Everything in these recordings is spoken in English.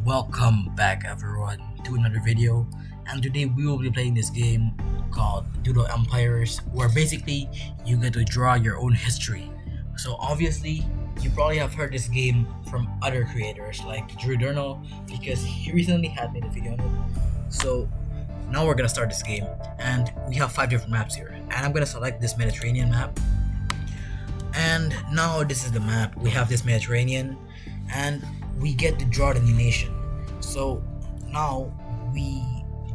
Welcome back everyone to another video, and today we will be playing this game called Doodle Empires, where basically you get to draw your own history. So obviously you probably have heard this game from other creators like reDRAW because he recently had made a video on it. So now we're gonna start this game, and we have 5 different maps here, and I'm gonna select this Mediterranean map. And now this is the map. We have this Mediterranean, and we get to draw the new nation. So now we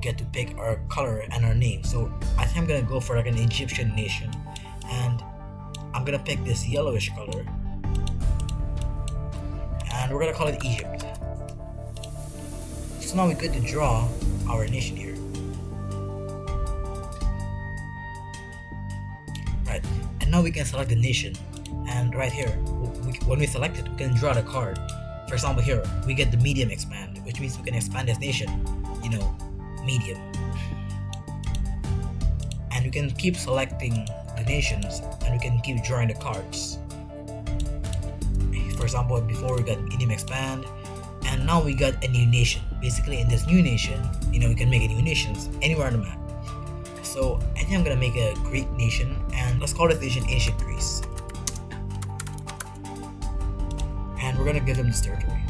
get to pick our color and our name. So I think I'm gonna go for like an Egyptian nation, and I'm gonna pick this yellowish color, and we're gonna call it Egypt. So now we get to draw our nation here. Right, and now we can select the nation, and right here, when we select it, we can draw the card. For example, here we get the medium expand, which means we can expand this nation, medium. And we can keep selecting the nations, and we can keep drawing the cards. For example, before we got medium expand, and now we got a new nation. Basically, in this new nation, we can make a new nations anywhere on the map. So I think I'm gonna make a Greek nation, and let's call this nation Ancient Greece. And we're gonna give them this territory.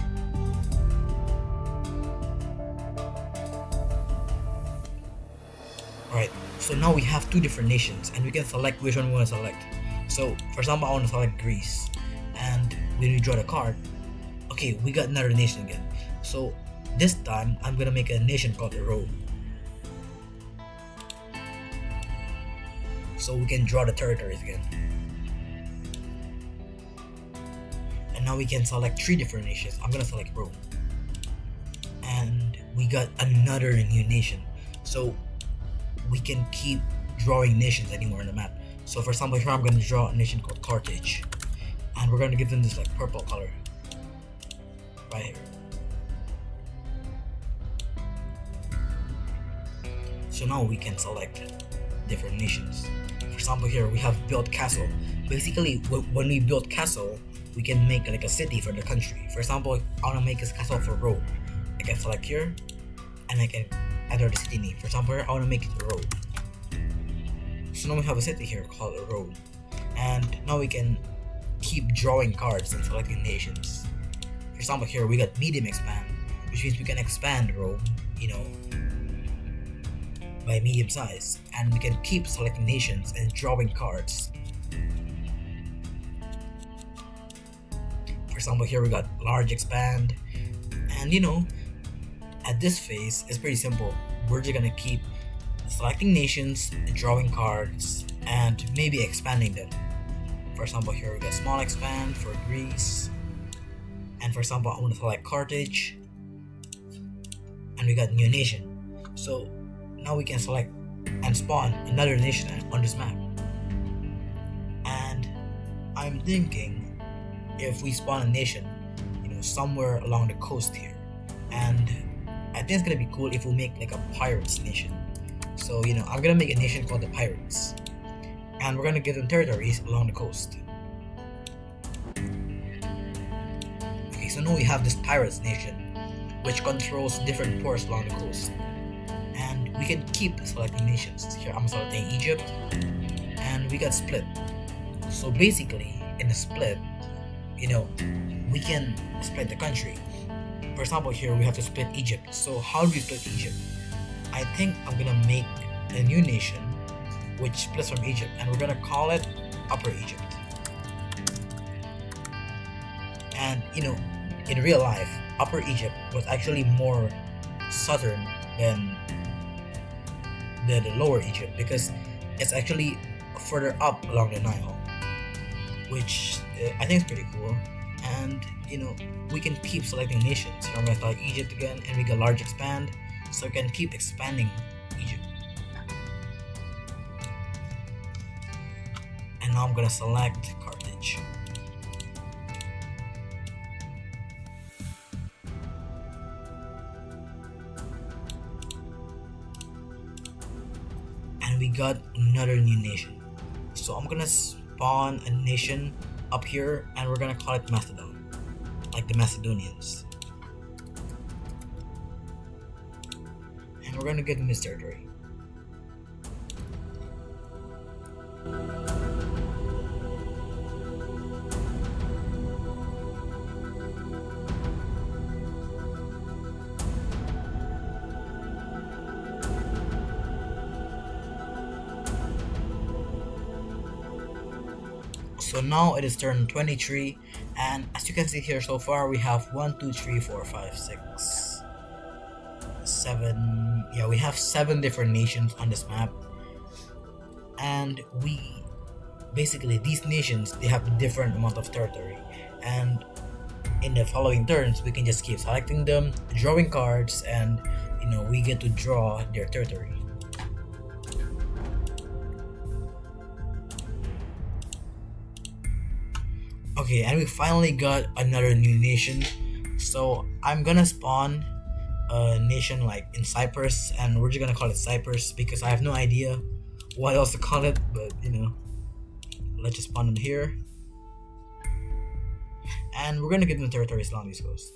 Alright, so now we have 2 different nations, and we can select which one we want to select. So for example, I want to select Greece, and when we draw the card, okay, we got another nation again. So this time I'm gonna make a nation called Rome. So we can draw the territories again. And now we can select 3 different nations. I'm gonna select Rome. And we got another new nation. So we can keep drawing nations anywhere on the map. So for example, here I'm gonna draw a nation called Carthage. And we're gonna give them this like purple color. Right here. So now we can select different nations. For example, here we have built castle. Basically, when we build castle, we can make like a city for the country. For example, I want to make a castle for Rome. I can select here, and I can enter the city name. For example, here I want to make it Rome. So now we have a city here called Rome, and now we can keep drawing cards and selecting nations. For example, here we got medium expand, which means we can expand Rome, by medium size, and we can keep selecting nations and drawing cards. For example, here we got large expand, and at this phase it's pretty simple. We're just gonna keep selecting nations, drawing cards, and maybe expanding them. For example, here we got small expand for Greece, and for example, I want to select Carthage, and we got new nation. So now we can select and spawn another nation on this map. And I'm thinking if we spawn a nation, somewhere along the coast here, and I think it's gonna be cool if we make like a pirates nation. So I'm gonna make a nation called the Pirates, and we're gonna give them territories along the coast. Okay, so now we have this pirates nation, which controls different ports along the coast. And we can keep selecting nations. Here I'm selecting Egypt, and we got split. So basically, in the split, we can split the country. For example, here we have to split Egypt. So how do we split Egypt? I think I'm gonna make a new nation which splits from Egypt, and we're gonna call it Upper Egypt. And in real life, Upper Egypt was actually more southern than the Lower Egypt, because it's actually further up along the Nile, which I think is pretty cool. And we can keep selecting nations. Here I'm gonna select Egypt again, and we got large expand, so we can keep expanding Egypt. And now I'm gonna select Carthage. And we got another new nation. So I'm gonna spawn a nation up here, and we're gonna call it Macedon, like the Macedonians. we're gonna give them this territory. So now it is turn 23, and as you can see here, so far we have 1, 2, 3, 4, 5, 6, 7. Yeah, we have 7 different nations on this map, and we basically, these nations, they have a different amount of territory, and in the following turns we can just keep selecting them, drawing cards, and we get to draw their territory. Okay, and we finally got another new nation. So I'm gonna spawn a nation like in Cyprus, and we're just gonna call it Cyprus because I have no idea what else to call it, but let's just spawn it here. And we're gonna give them territories along these coasts.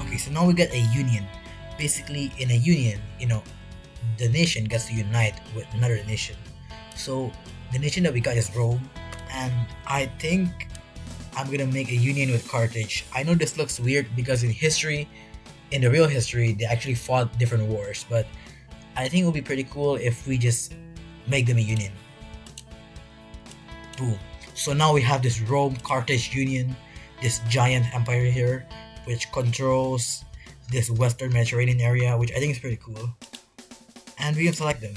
Okay, so now we get a union. Basically, in a union, the nation gets to unite with another nation. So the nation that we got is Rome, and I think I'm gonna make a union with Carthage. I know this looks weird because in the real history, they actually fought different wars, but I think it would be pretty cool if we just make them a union. Boom. So now we have this Rome-Carthage union, this giant empire here, which controls this Western Mediterranean area, which I think is pretty cool. And we can select them.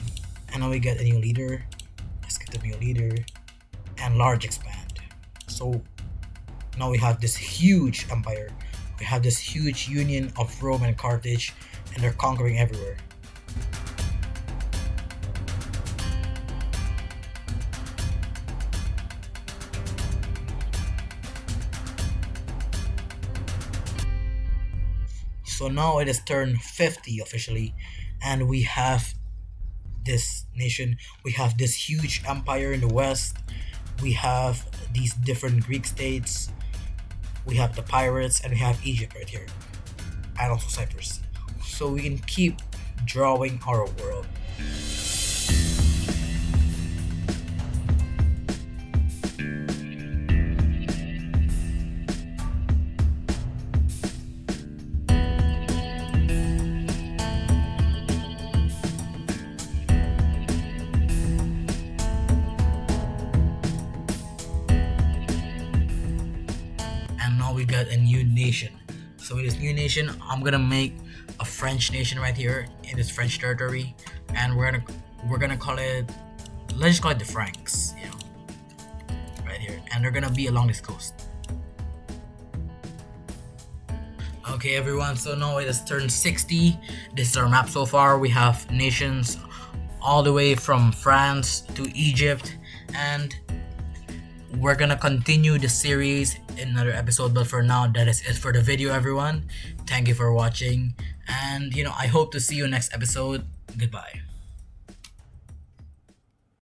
And now we get a new leader. Let's get the new leader. And large expand. So now we have this huge empire. We have this huge union of Rome and Carthage, and they're conquering everywhere. So now it is turn 50 officially, and we have this nation. We have this huge empire in the west. We have these different Greek states. We have the pirates, and we have Egypt right here, and also Cyprus. So we can keep drawing our world. And now we got a new nation. So in this new nation, I'm gonna make a French nation right here in this French territory, and we're gonna call it, let's just call it the Franks, right here, and they're gonna be along this coast. Okay, everyone. So now it has turned 60. This is our map so far. We have nations all the way from France to Egypt, and we're gonna continue the series in another episode, but for now, that is it for the video, everyone. Thank you for watching, and I hope to see you next episode. Goodbye.